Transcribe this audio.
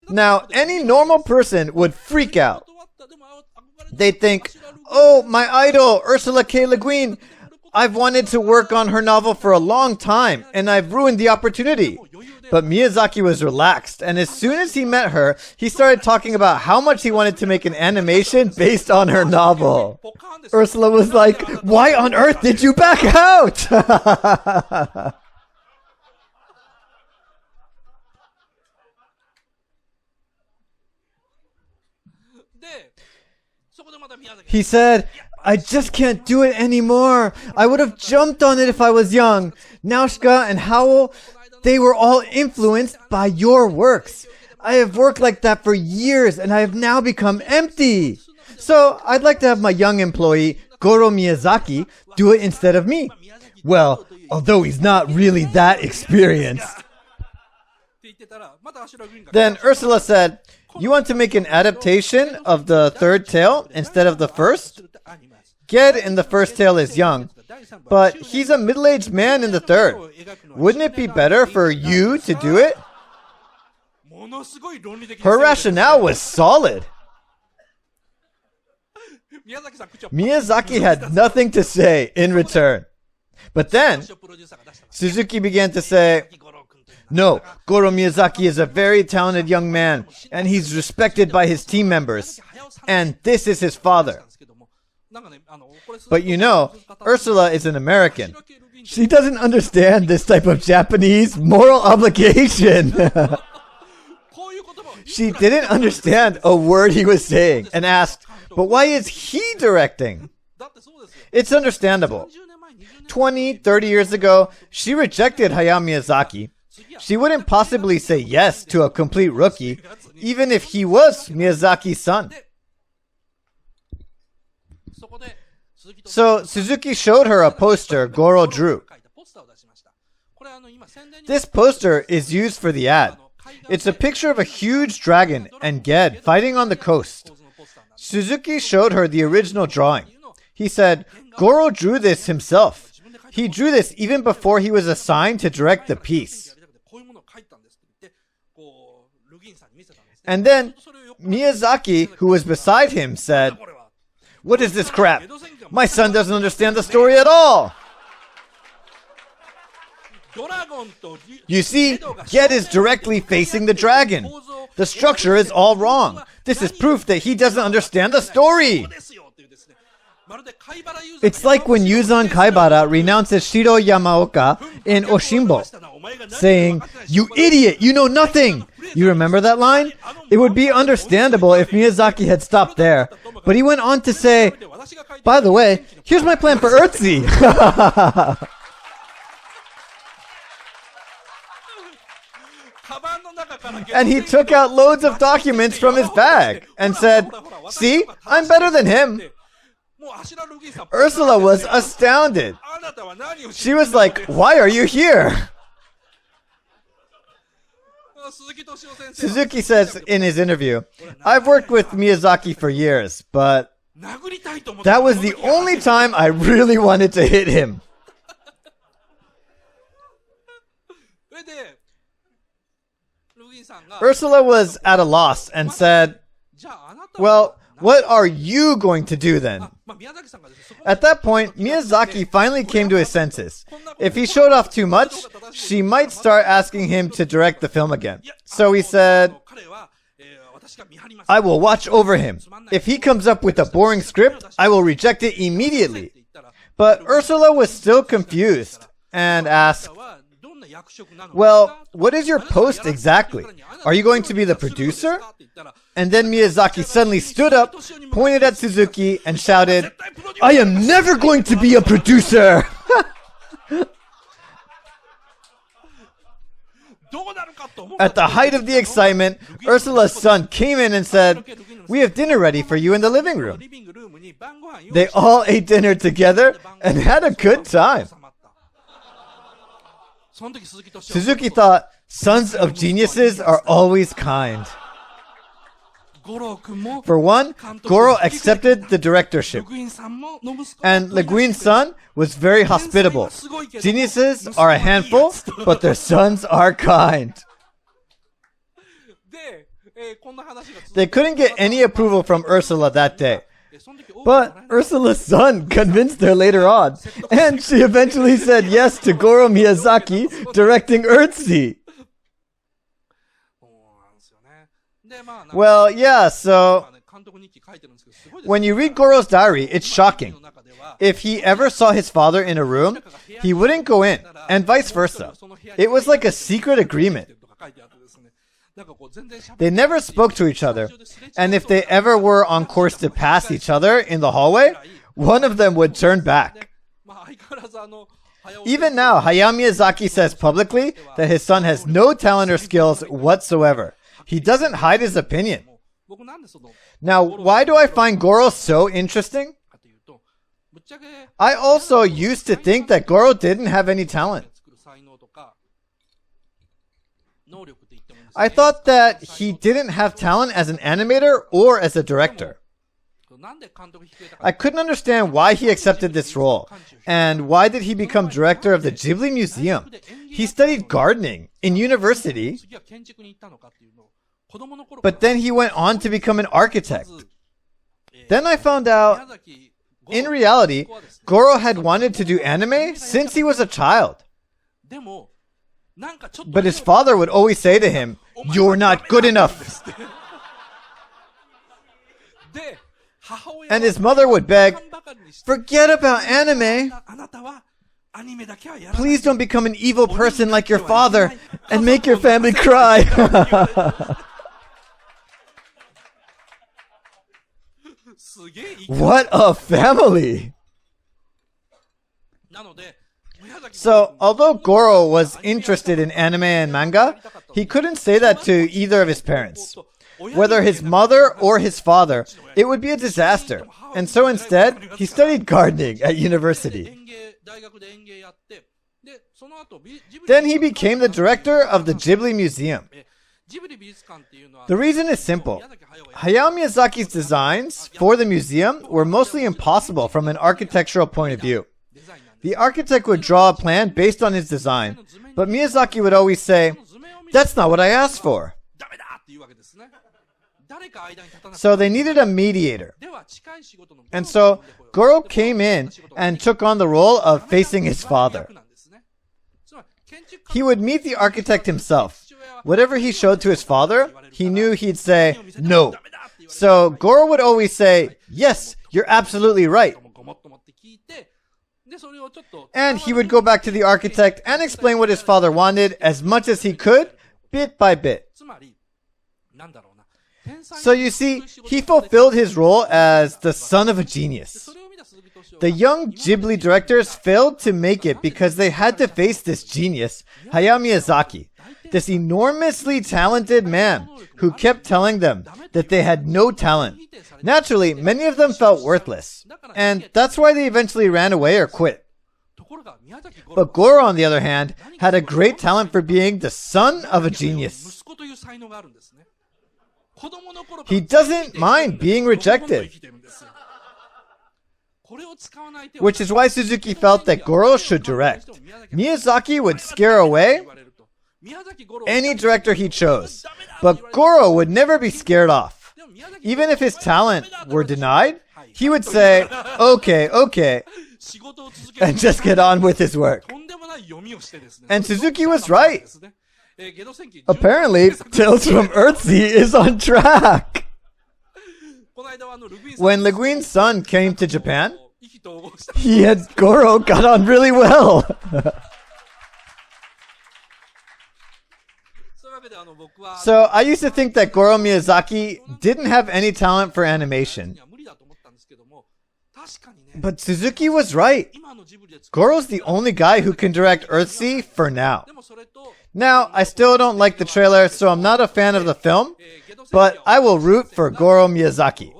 Now, any normal person would freak out. They'd think, oh, my idol, Ursula K. Le Guin, I've wanted to work on her novel for a long time, and I've ruined the opportunity. But Miyazaki was relaxed, and as soon as he met her, he started talking about how much he wanted to make an animation based on her novel. Ursula was like, why on earth did you back out? He said, I just can't do it anymore. I would have jumped on it if I was young. Nausicaa and Howl, they were all influenced by your works. I have worked like that for years and I have now become empty. So I'd like to have my young employee, Goro Miyazaki, do it instead of me. Well, although he's not really that experienced. Then Ursula said, you want to make an adaptation of the third tale instead of the first? Ged in the first tale is young, but he's a middle-aged man in the third. Wouldn't it be better for you to do it? Her rationale was solid. Miyazaki had nothing to say in return. But then, Suzuki began to say, no, Goro Miyazaki is a very talented young man, and he's respected by his team members. And this is his father. But you know, Ursula is an American. She doesn't understand this type of Japanese moral obligation. She didn't understand a word he was saying and asked, but why is he directing? It's understandable. 20, 30 years ago, she rejected Hayao Miyazaki. She wouldn't possibly say yes to a complete rookie, even if he was Miyazaki's son. So Suzuki showed her a poster Goro drew. This poster is used for the ad. It's a picture of a huge dragon and Ged fighting on the coast. Suzuki showed her the original drawing. He said, Goro drew this himself. He drew this even before he was assigned to direct the piece. And then Miyazaki, who was beside him, said, what is this crap? My son doesn't understand the story at all. You see, Ged is directly facing the dragon. The structure is all wrong. This is proof that he doesn't understand the story. It's like when Yuzan Kaibara renounces Shiro Yamaoka in Oshimbo, saying, you idiot, you know nothing. You remember that line? It would be understandable if Miyazaki had stopped there, but he went on to say, by the way, here's my plan for Earthsea. And he took out loads of documents from his bag and said, see, I'm better than him. Ursula was astounded. She was like, why are you here? Suzuki says in his interview, I've worked with Miyazaki for years, but that was the only time I really wanted to hit him. Ursula was at a loss and said, well, what are you going to do then? At that point, Miyazaki finally came to his senses. If he showed off too much, she might start asking him to direct the film again. So he said, I will watch over him. If he comes up with a boring script, I will reject it immediately. But Ursula was still confused and asked, well, what is your post exactly? Are you going to be the producer? And then Miyazaki suddenly stood up, pointed at Suzuki, and shouted, I am never going to be a producer! At the height of the excitement, Ursula's son came in and said, we have dinner ready for you in the living room. They all ate dinner together and had a good time. Suzuki thought, sons of geniuses are always kind. For one, Goro accepted the directorship. And Le Guin's son was very hospitable. Geniuses are a handful, but their sons are kind. They couldn't get any approval from Ursula that day. But Ursula's son convinced her later on, and she eventually said yes to Goro Miyazaki directing Earthsea. Well, yeah, so when you read Goro's diary, it's shocking. If he ever saw his father in a room, he wouldn't go in, and vice versa. It was like a secret agreement. They never spoke to each other, and if they ever were on course to pass each other in the hallway, one of them would turn back. Even now, Hayao Miyazaki says publicly that his son has no talent or skills whatsoever. He doesn't hide his opinion. Now, why do I find Goro so interesting? I also used to think that Goro didn't have any talent. I thought that he didn't have talent as an animator or as a director. I couldn't understand why he accepted this role, and why did he become director of the Ghibli Museum? He studied gardening in university, but then he went on to become an architect. Then I found out, in reality, Goro had wanted to do anime since he was a child. But his father would always say to him, "You're not good enough." And his mother would beg, "Forget about anime. Please don't become an evil person like your father and make your family cry." What a family! So, although Goro was interested in anime and manga, he couldn't say that to either of his parents. Whether his mother or his father, it would be a disaster. And so instead, he studied gardening at university. Then he became the director of the Ghibli Museum. The reason is simple. Hayao Miyazaki's designs for the museum were mostly impossible from an architectural point of view. The architect would draw a plan based on his design, but Miyazaki would always say, "That's not what I asked for." So they needed a mediator. And so Goro came in and took on the role of facing his father. He would meet the architect himself. Whatever he showed to his father, he knew he'd say, "No." So Goro would always say, "Yes, you're absolutely right." And he would go back to the architect and explain what his father wanted as much as he could, bit by bit. So you see, he fulfilled his role as the son of a genius. The young Ghibli directors failed to make it because they had to face this genius, Hayao Miyazaki, this enormously talented man who kept telling them that they had no talent. Naturally, many of them felt worthless, and that's why they eventually ran away or quit. But Goro, on the other hand, had a great talent for being the son of a genius. He doesn't mind being rejected. Which is why Suzuki felt that Goro should direct. Miyazaki would scare away any director he chose, but Goro would never be scared off. Even if his talent were denied, he would say, okay, and just get on with his work. And Suzuki was right. Apparently, Tales from Earthsea is on track. When Le Guin's son came to Japan, he and Goro got on really well. So I used to think that Goro Miyazaki didn't have any talent for animation. But Suzuki was right. Goro's the only guy who can direct Earthsea for now. Now, I still don't like the trailer, so I'm not a fan of the film, but I will root for Goro Miyazaki.